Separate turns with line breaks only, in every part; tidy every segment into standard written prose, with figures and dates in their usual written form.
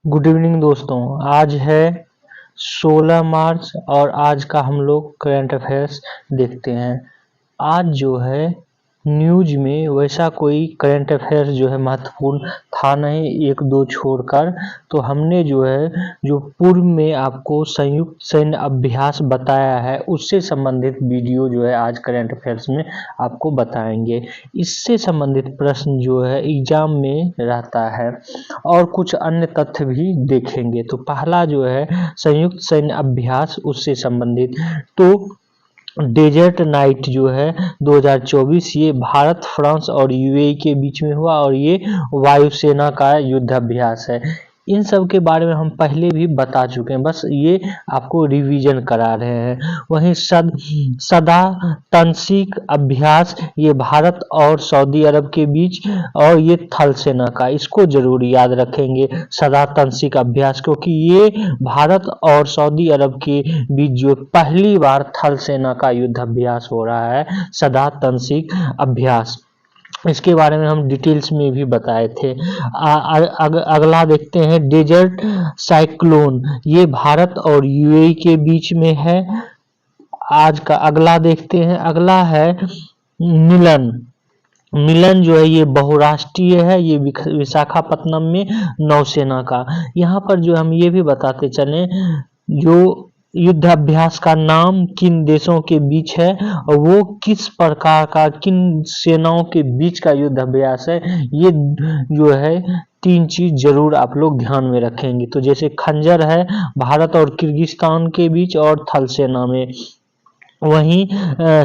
Good evening दोस्तों। आज है 16 मार्च और आज का हम लोग करंट अफेयर्स देखते हैं। आज जो है न्यूज में वैसा कोई करंट अफेयर्स जो है महत्वपूर्ण था नहीं, एक दो छोड़कर। तो हमने जो है जो पूर्व में आपको संयुक्त सैन्य अभ्यास बताया है उससे संबंधित वीडियो जो है आज करंट अफेयर्स में आपको बताएंगे। इससे संबंधित प्रश्न जो है एग्जाम में रहता है और कुछ अन्य तथ्य भी देखेंगे। तो पहला जो है संयुक्त सैन्य अभ्यास उससे संबंधित, तो डेजर्ट नाइट जो है 2024 ये भारत, फ्रांस और यूएई के बीच में हुआ और ये वायुसेना का युद्ध अभ्यास है। इन सब के बारे में हम पहले भी बता चुके हैं, बस ये आपको रिवीजन करा रहे हैं। वहीं सदा तंसीक अभ्यास ये भारत और सऊदी अरब के बीच और ये थल सेना का, इसको जरूर याद रखेंगे सदा तंसीक अभ्यास, क्योंकि ये भारत और सऊदी अरब के बीच जो पहली बार थल सेना का युद्ध अभ्यास हो रहा है, सदा तंसीक अभ्यास। इसके बारे में हम डिटेल्स में भी बताए थे। अगला देखते हैं डेजर्ट साइक्लोन, ये भारत और यूएई के बीच में है। आज का अगला देखते हैं, अगला है मिलन। मिलन जो है ये बहुराष्ट्रीय है, ये विशाखापत्तनम में नौसेना का। यहाँ पर जो हम ये भी बताते चले जो युद्ध अभ्यास का नाम किन देशों के बीच है और वो किस प्रकार का किन सेनाओं के बीच का युद्ध अभ्यास है, ये जो है तीन चीज जरूर आप लोग ध्यान में रखेंगे। तो जैसे खंजर है भारत और किर्गिस्तान के बीच और थल सेना में। वहीं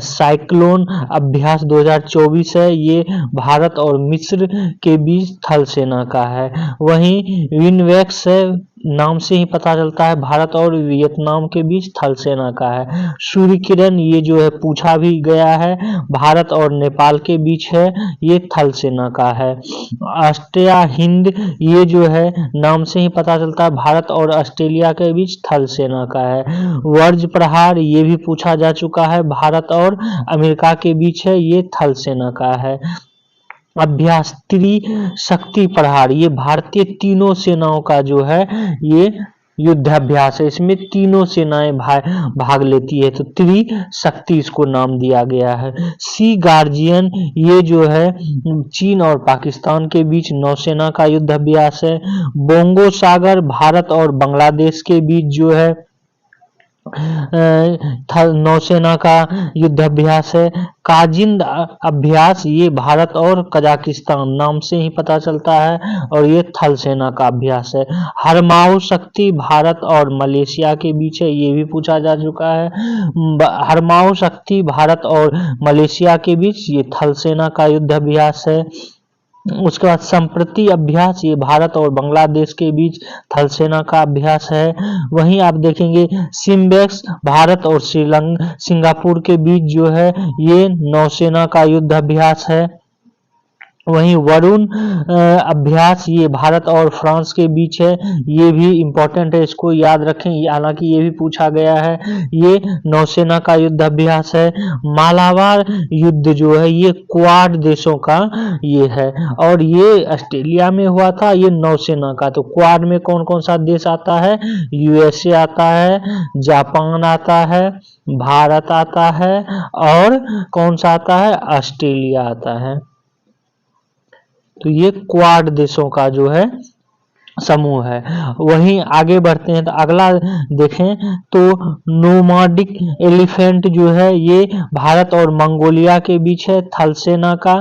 साइक्लोन अभ्यास 2024 है, ये भारत और मिस्र के बीच थल सेना का है। वहीं विनवेक्स है, नाम से ही पता चलता है भारत और वियतनाम के बीच थल सेना का है। सूर्य किरण ये जो है पूछा भी गया है, भारत और नेपाल के बीच है, ये थल सेना का है। ऑस्ट्रिया हिंद ये जो है नाम से ही पता चलता है भारत और ऑस्ट्रेलिया के बीच थल सेना का है। वर्ज प्रहार ये भी पूछा जा चुका है, भारत और अमेरिका के बीच है, ये थल सेना का है। अभ्यास त्रिशक्ति प्रहार ये भारतीय तीनों सेनाओं का जो है ये युद्धाभ्यास है, इसमें तीनों सेनाएं भाग लेती है, तो त्रिशक्ति इसको नाम दिया गया है। सी गार्जियन ये जो है चीन और पाकिस्तान के बीच नौसेना का युद्धाभ्यास है। बोंगो सागर भारत और बांग्लादेश के बीच जो है नौसेना का युद्धाभ्यास है। काजिंद अभ्यास ये भारत और कजाकिस्तान, नाम से ही पता चलता है, और ये थल सेना का अभ्यास है। हरमाऊ शक्ति भारत और मलेशिया के बीच है, ये भी पूछा जा चुका है। हरमाऊ शक्ति भारत और मलेशिया के बीच ये थल सेना का युद्धाभ्यास है। उसके बाद संप्रति अभ्यास ये भारत और बांग्लादेश के बीच थल सेना का अभ्यास है। वहीं आप देखेंगे सिम्बेक्स भारत और सिंगापुर के बीच जो है ये नौसेना का युद्ध अभ्यास है। वहीं वरुण अभ्यास ये भारत और फ्रांस के बीच है, ये भी इम्पोर्टेंट है, इसको याद रखें, हालांकि ये भी पूछा गया है, ये नौसेना का युद्ध अभ्यास है। मालाबार युद्ध जो है ये क्वाड देशों का ये है और ये ऑस्ट्रेलिया में हुआ था, ये नौसेना का। तो क्वाड में कौन कौन सा देश आता है? यूएसए आता है, जापान आता है, भारत आता है और कौन सा आता है? ऑस्ट्रेलिया आता है। तो ये क्वाड देशों का जो है समूह है। वहीं आगे बढ़ते हैं तो अगला देखें तो नोमाडिक एलिफेंट जो है ये भारत और मंगोलिया के बीच है, थल सेना का।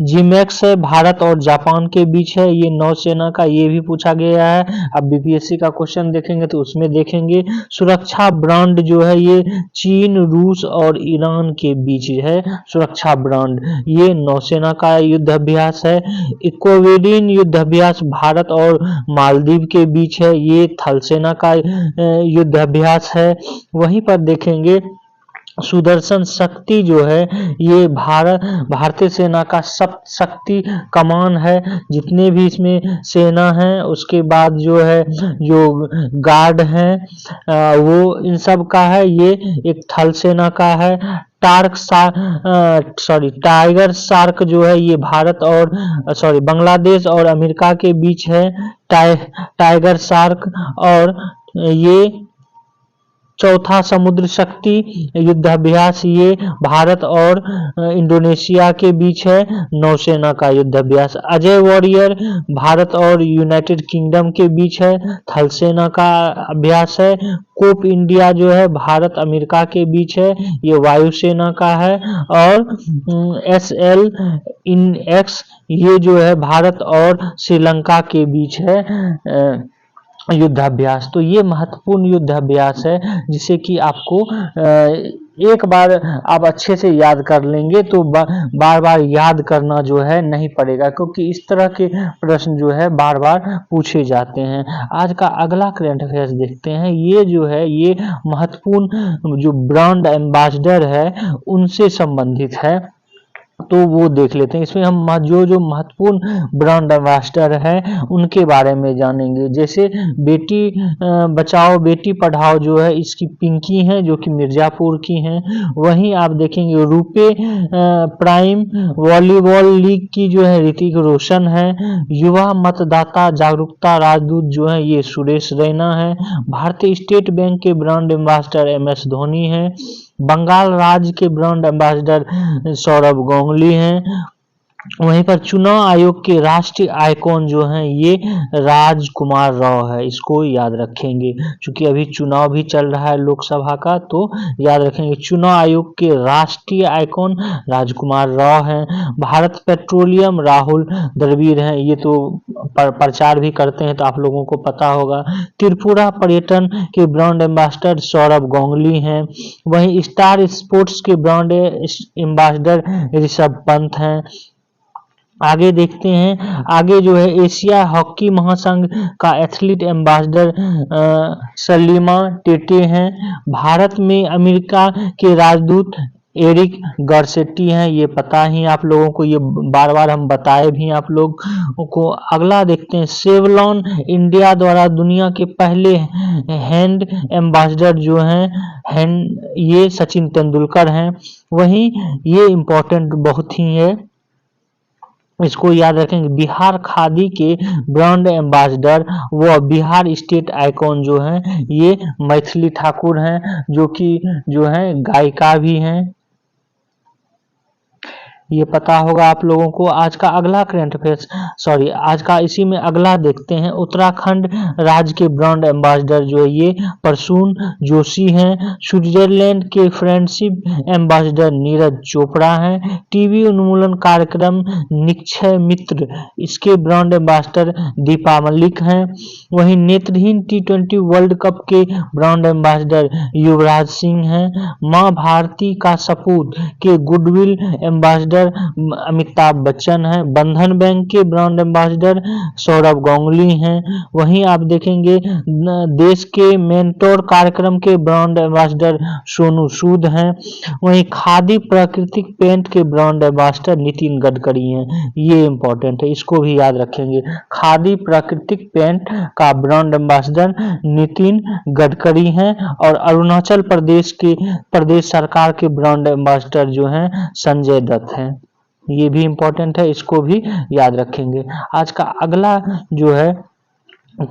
जिमेक्स है भारत और जापान के बीच है, ये नौसेना का, ये भी पूछा गया है। अब बीपीएससी का क्वेश्चन देखेंगे तो उसमें देखेंगे सुरक्षा ब्रांड जो है ये चीन, रूस और ईरान के बीच है। सुरक्षा ब्रांड ये नौसेना का युद्ध अभ्यास है। इक्वेडोरियन युद्ध अभ्यास भारत और मालदीव के बीच है, ये थल सेना का युद्ध अभ्यास है। वहीं पर देखेंगे सुदर्शन शक्ति जो है ये भारतीय सेना का शक्ति कमान है, जितने भी इसमें सेना है उसके बाद जो है जो गार्ड हैं वो इन सब का है, ये एक थल सेना का है। टाइगर शार्क जो है ये भारत और बांग्लादेश और अमेरिका के बीच है। Tiger shark. और ये चौथा समुद्र शक्ति युद्धाभ्यास ये भारत और इंडोनेशिया के बीच है, नौसेना का युद्धाभ्यास। अजय वॉरियर भारत और यूनाइटेड किंगडम के बीच है, थल सेना का अभ्यास है। कोप इंडिया जो है भारत अमेरिका के बीच है, ये वायुसेना का है। और SL इन एक्स ये जो है भारत और श्रीलंका के बीच है युद्धाभ्यास। तो ये महत्वपूर्ण युद्धाभ्यास है जिसे कि आपको एक बार आप अच्छे से याद कर लेंगे तो बार बार याद करना जो है नहीं पड़ेगा, क्योंकि इस तरह के प्रश्न जो है बार बार पूछे जाते हैं। आज का अगला करंट अफेयर्स देखते हैं। ये जो है ये महत्वपूर्ण जो ब्रांड एम्बेसडर है उनसे संबंधित है, तो वो देख लेते हैं। इसमें हम जो महत्वपूर्ण ब्रांड एम्बेसडर है उनके बारे में जानेंगे। जैसे बेटी बचाओ बेटी पढ़ाओ जो है इसकी पिंकी हैं जो कि मिर्जापुर की हैं। वहीं आप देखेंगे रुपे प्राइम वॉलीबॉल लीग की जो है ऋतिक रोशन है। युवा मतदाता जागरूकता राजदूत जो है ये सुरेश रैना है। भारतीय स्टेट बैंक के ब्रांड एम्बेसडर MS धोनी है। बंगाल राज्य के ब्रांड एम्बेसडर सौरभ गांगुली हैं। वहीं पर चुनाव आयोग के राष्ट्रीय आइकॉन जो हैं ये राजकुमार राव है, इसको याद रखेंगे। क्योंकि अभी चुनाव भी चल रहा है लोकसभा का, तो याद रखेंगे चुनाव आयोग के राष्ट्रीय आइकॉन राजकुमार राव हैं। भारत पेट्रोलियम राहुल द्रविड़ हैं, ये तो प्रचार भी करते हैं तो आप लोगों को पता होगा। त्रिपुरा पर्यटन के ब्रांड एम्बेसडर सौरभ गांगुली हैं। वहीं स्टार स्पोर्ट्स के ब्रांड एम्बेसडर ऋषभ पंत हैं। आगे देखते हैं, आगे जो है एशिया हॉकी महासंघ का एथलीट एम्बेसडर सलीमा टेटे हैं। भारत में अमेरिका के राजदूत एरिक गारसेटी हैं, ये पता ही आप लोगों को, ये बार बार हम बताए भी आप लोग को। अगला देखते हैं, सेवलॉन इंडिया द्वारा दुनिया के पहले हैंड एम्बेसडर जो हैं ये सचिन तेंदुलकर हैं। वहीं ये इम्पोर्टेंट बहुत ही है, इसको याद रखेंगे। बिहार खादी के ब्रांड एम्बेसडर वो बिहार स्टेट आइकॉन जो है ये मैथिली ठाकुर हैं, जो कि जो है गायिका भी हैं, ये पता होगा आप लोगों को। आज का अगला करंट अफेयर्स आज का इसी में अगला देखते हैं। उत्तराखंड राज्य के ब्रांड एम्बेसडर जो है ये प्रसून जोशी हैं। स्विट्जरलैंड के फ्रेंडशिप एम्बेसडर नीरज चोपड़ा हैं। टीवी उन्मूलन कार्यक्रम निक्षय मित्र इसके ब्रांड एम्बेसडर दीपा मलिक हैं। वहीं नेत्रहीन T20 वर्ल्ड कप के ब्रांड एम्बेसडर युवराज सिंह हैं। मां भारती का सपूत के गुडविल एम्बेसडर अमिताभ बच्चन है। बंधन बैंक के ब्रांड एम्बेसडर सौरभ गांगुली हैं। वहीं आप देखेंगे देश के मेंटोर कार्यक्रम के ब्रांड एम्बेसडर सोनू सूद हैं। वहीं खादी प्राकृतिक पेंट के ब्रांड एम्बेसडर नितिन गडकरी हैं, ये इंपॉर्टेंट है, इसको भी याद रखेंगे। खादी प्राकृतिक पेंट का ब्रांड एम्बेसडर नितिन गडकरी हैं। और अरुणाचल प्रदेश सरकार के ब्रांड एम्बेसडर जो हैं संजय दत्त हैं, ये भी इंपॉर्टेंट है, इसको भी याद रखेंगे। आज का अगला जो है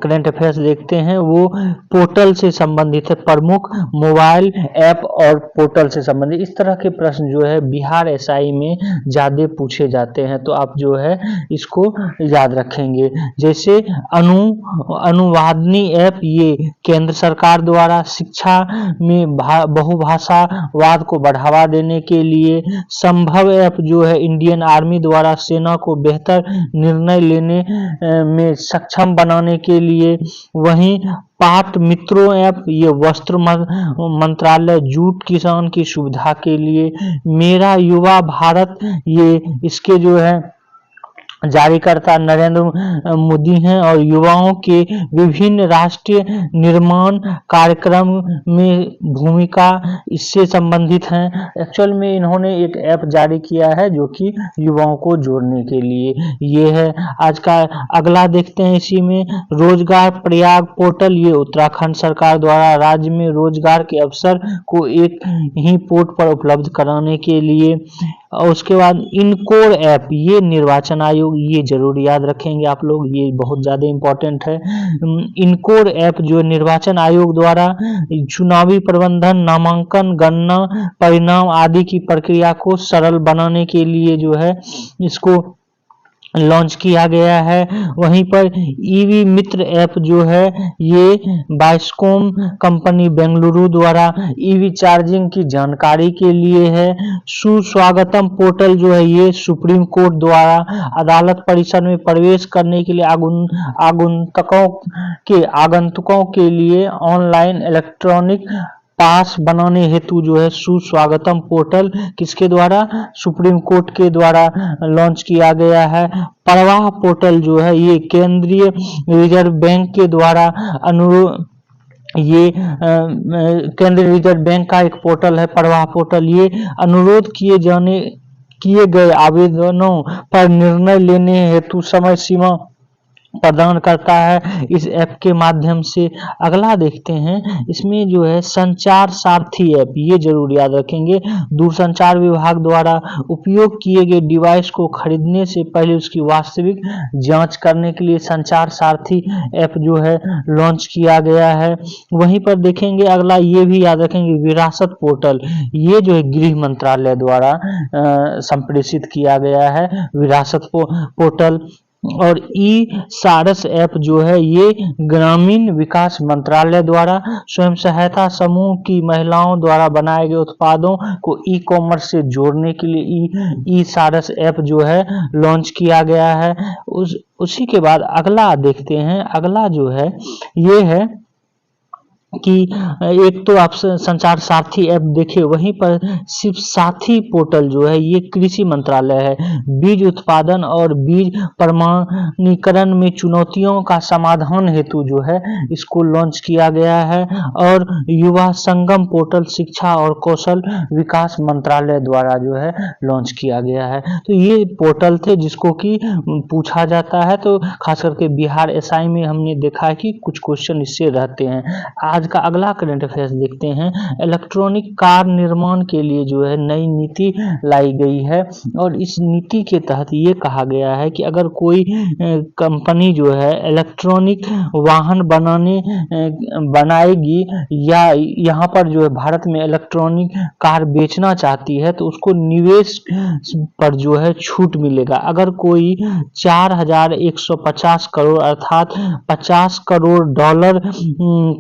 करंट अफेयर्स देखते हैं, वो पोर्टल से संबंधित है। प्रमुख मोबाइल ऐप और पोर्टल से संबंधित इस तरह के प्रश्न जो है बिहार SI में ज्यादा पूछे जाते हैं, तो आप जो है इसको याद रखेंगे। जैसे अनुवादनी ऐप ये केंद्र सरकार द्वारा शिक्षा में बहुभाषावाद को बढ़ावा देने के लिए। संभव ऐप जो है इंडियन आर्मी द्वारा सेना को बेहतर निर्णय लेने में सक्षम बनाने के लिए। वहीं पाट मित्रों ऐप ये वस्त्र मंत्रालय जूट किसान की सुविधा के लिए। मेरा युवा भारत ये इसके जो है जारीकर्ता नरेंद्र मोदी हैं और युवाओं के विभिन्न राष्ट्रीय निर्माण कार्यक्रम में भूमिका इससे संबंधित हैं। एक्चुअल में इन्होंने एक ऐप जारी किया है जो कि युवाओं को जोड़ने के लिए ये है। आज का अगला देखते हैं, इसी में रोजगार प्रयाग पोर्टल। ये उत्तराखंड सरकार द्वारा राज्य में रोजगार के अवसर को एक ही पोर्ट पर उपलब्ध कराने के लिए। और उसके बाद इनकोर ऐप, ये निर्वाचन आयोग, ये जरूर याद रखेंगे आप लोग, ये बहुत ज़्यादा इम्पोर्टेंट है। इनकोर ऐप जो निर्वाचन आयोग द्वारा चुनावी प्रबंधन, नामांकन, गणना, परिणाम आदि की प्रक्रिया को सरल बनाने के लिए जो है इसको लॉन्च किया गया है। वहीं पर ईवी मित्र ऐप जो है ये बाइस्कॉम कंपनी बेंगलुरु द्वारा ईवी चार्जिंग की जानकारी के लिए है। सुस्वागतम पोर्टल जो है ये सुप्रीम कोर्ट द्वारा अदालत परिसर में प्रवेश करने के लिए आगंतुकों के लिए ऑनलाइन इलेक्ट्रॉनिक पास बनाने हेतु जो है सुस्वागतम पोर्टल किसके द्वारा, सुप्रीम कोर्ट के द्वारा लॉन्च किया गया है। प्रवाह पोर्टल जो है ये केंद्रीय रिजर्व बैंक के द्वारा ये केंद्रीय रिजर्व बैंक का एक पोर्टल है प्रवाह पोर्टल। ये अनुरोध किए गए आवेदनों पर निर्णय लेने हेतु समय सीमा प्रदान करता है इस ऐप के माध्यम से। अगला देखते हैं, इसमें जो है संचार सारथी ऐप, ये जरूर याद रखेंगे। दूरसंचार विभाग द्वारा उपयोग किए गए डिवाइस को खरीदने से पहले उसकी वास्तविक जांच करने के लिए संचार सारथी ऐप जो है लॉन्च किया गया है। वहीं पर देखेंगे अगला, ये भी याद रखेंगे, विरासत पोर्टल, ये जो है गृह मंत्रालय द्वारा संप्रेषित किया गया है विरासत पोर्टल। और ई सारस ऐप जो है ये ग्रामीण विकास मंत्रालय द्वारा स्वयं सहायता समूह की महिलाओं द्वारा बनाए गए उत्पादों को ई कॉमर्स से जोड़ने के लिए ई सारस ऐप जो है लॉन्च किया गया है। उसी के बाद अगला देखते हैं, अगला जो है ये है कि एक तो आप संचार सारथी ऐप देखे, वहीं पर सिर्फ साथी पोर्टल जो है ये कृषि मंत्रालय है। बीज उत्पादन और बीज प्रमाणीकरण में चुनौतियों का समाधान हेतु जो है इसको लॉन्च किया गया है। और युवा संगम पोर्टल शिक्षा और कौशल विकास मंत्रालय द्वारा जो है लॉन्च किया गया है। तो ये पोर्टल थे जिसको कि पूछा जाता है, तो खास करके बिहार एसआई में हमने देखा है कि कुछ क्वेश्चन इससे रहते हैं। आज का अगला करंट अफेयर्स देखते हैं, इलेक्ट्रॉनिक कार निर्माण के लिए जो है नई नीति लाई गई है। और इस नीति के तहत ये कहा गया है कि अगर कोई कंपनी जो है इलेक्ट्रॉनिक वाहन बनाएगी या यहाँ पर जो है भारत में इलेक्ट्रॉनिक कार बेचना चाहती है तो उसको निवेश पर जो है छूट मिलेगा। अगर कोई 4,150 करोड़ अर्थात 50 करोड़ डॉलर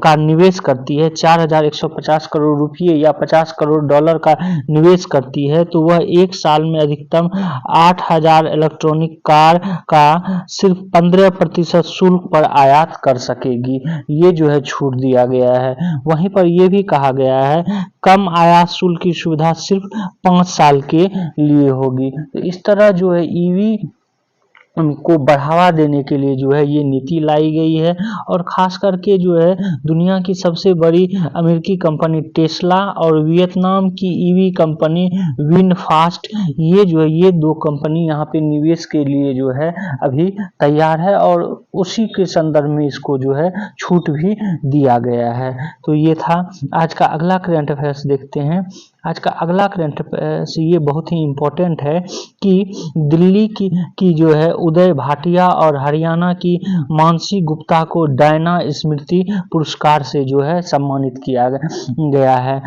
का निवेश करती है, 4,150 करोड़ रुपये या 50 करोड़ डॉलर का निवेश करती है, तो वह एक साल में अधिकतम 8,000 इलेक्ट्रॉनिक कार का सिर्फ 15% शुल्क पर आयात कर सकेगी। ये जो है छूट दिया गया है। वहीं पर यह भी कहा गया है कम आयात शुल्क की सुविधा सिर्फ 5 साल के लिए होगी। तो इस तरह जो है ईवी को बढ़ावा देने के लिए जो है ये नीति लाई गई है। और खास करके जो है दुनिया की सबसे बड़ी अमेरिकी कंपनी टेस्ला और वियतनाम की ईवी कंपनी विनफास्ट, ये जो है ये 2 कंपनी यहाँ पे निवेश के लिए जो है अभी तैयार है और उसी के संदर्भ में इसको जो है छूट भी दिया गया है। तो ये था आज का अगला करंट अफेयर्स। देखते हैं आज का अगला करंट अफेयर्स, ये बहुत ही इम्पोर्टेंट है कि दिल्ली की जो है उदय भाटिया और हरियाणा की मानसी गुप्ता को डायना स्मृति पुरस्कार से जो है सम्मानित किया गया है।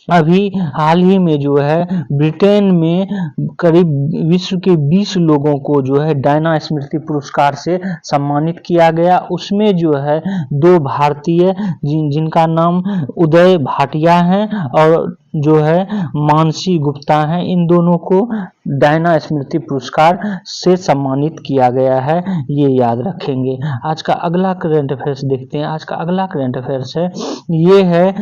अभी हाल ही में जो है ब्रिटेन में करीब विश्व के 20 लोगों को जो है डायना स्मृति पुरस्कार से सम्मानित किया गया। उसमें जो है 2 भारतीय जिनका नाम उदय भाटिया है और जो है मानसी गुप्ता है, इन दोनों को डायना स्मृति पुरस्कार से सम्मानित किया गया है, ये याद रखेंगे। आज का अगला करंट अफेयर्स देखते हैं। आज का अगला करंट अफेयर्स है, ये है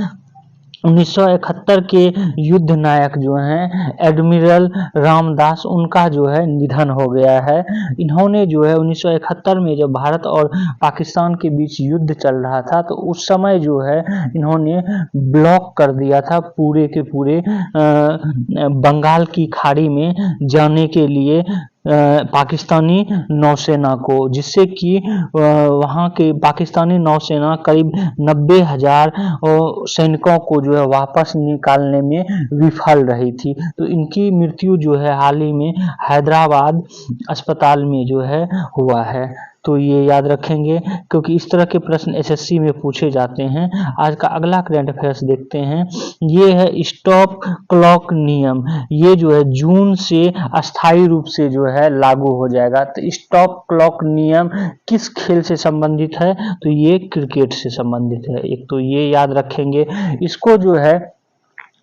1971 के युद्ध नायक जो हैं एडमिरल रामदास, उनका जो है निधन हो गया है। इन्होंने जो है 1971 में जब भारत और पाकिस्तान के बीच युद्ध चल रहा था तो उस समय जो है इन्होंने ब्लॉक कर दिया था पूरे के पूरे बंगाल की खाड़ी में जाने के लिए पाकिस्तानी नौसेना को, जिससे कि वहाँ के पाकिस्तानी नौसेना करीब 90,000 सैनिकों को जो है वापस निकालने में विफल रही थी। तो इनकी मृत्यु जो है हाल ही में हैदराबाद अस्पताल में जो है हुआ है। तो ये याद रखेंगे क्योंकि इस तरह के प्रश्न एसएससी में पूछे जाते हैं। आज का अगला करंट अफेयर्स देखते हैं। ये है स्टॉप क्लॉक नियम। ये जो है जून से अस्थायी रूप से जो है लागू हो जाएगा। तो स्टॉप क्लॉक नियम किस खेल से संबंधित है? तो ये क्रिकेट से संबंधित है। एक तो ये याद रखेंगे। इसको जो है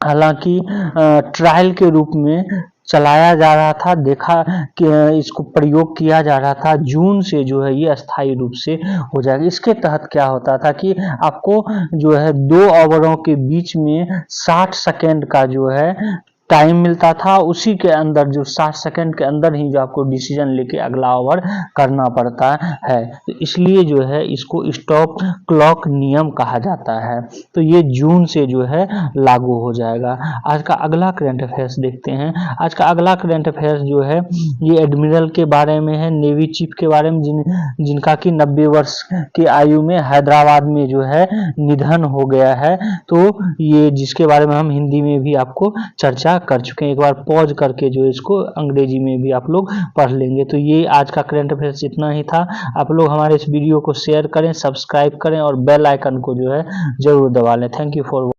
हालांकि ट्रायल के रूप में चलाया जा रहा था, देखा कि इसको प्रयोग किया जा रहा था। जून से जो है ये अस्थायी रूप से हो जाएगा। इसके तहत क्या होता था कि आपको जो है 2 ओवरों के बीच में 60 सेकेंड का जो है टाइम मिलता था। उसी के अंदर जो 60 सेकेंड के अंदर ही जो आपको डिसीजन लेके अगला ओवर करना पड़ता है। तो इसलिए जो है इसको स्टॉप क्लॉक नियम कहा जाता है। तो ये जून से जो है लागू हो जाएगा। आज का अगला करंट अफेयर्स देखते हैं। आज का अगला करंट अफेयर्स जो है ये एडमिरल के बारे में है, नेवी चीफ के बारे में, जिनका कि 90 वर्ष की आयु में हैदराबाद में जो है निधन हो गया है। तो ये जिसके बारे में हम हिंदी में भी आपको चर्चा कर चुके हैं। एक बार पॉज करके जो इसको अंग्रेजी में भी आप लोग पढ़ लेंगे। तो ये आज का करंट अफेयर्स इतना ही था। आप लोग हमारे इस वीडियो को शेयर करें, सब्सक्राइब करें और बेल आइकन को जो है जरूर दबा लें। Thank you for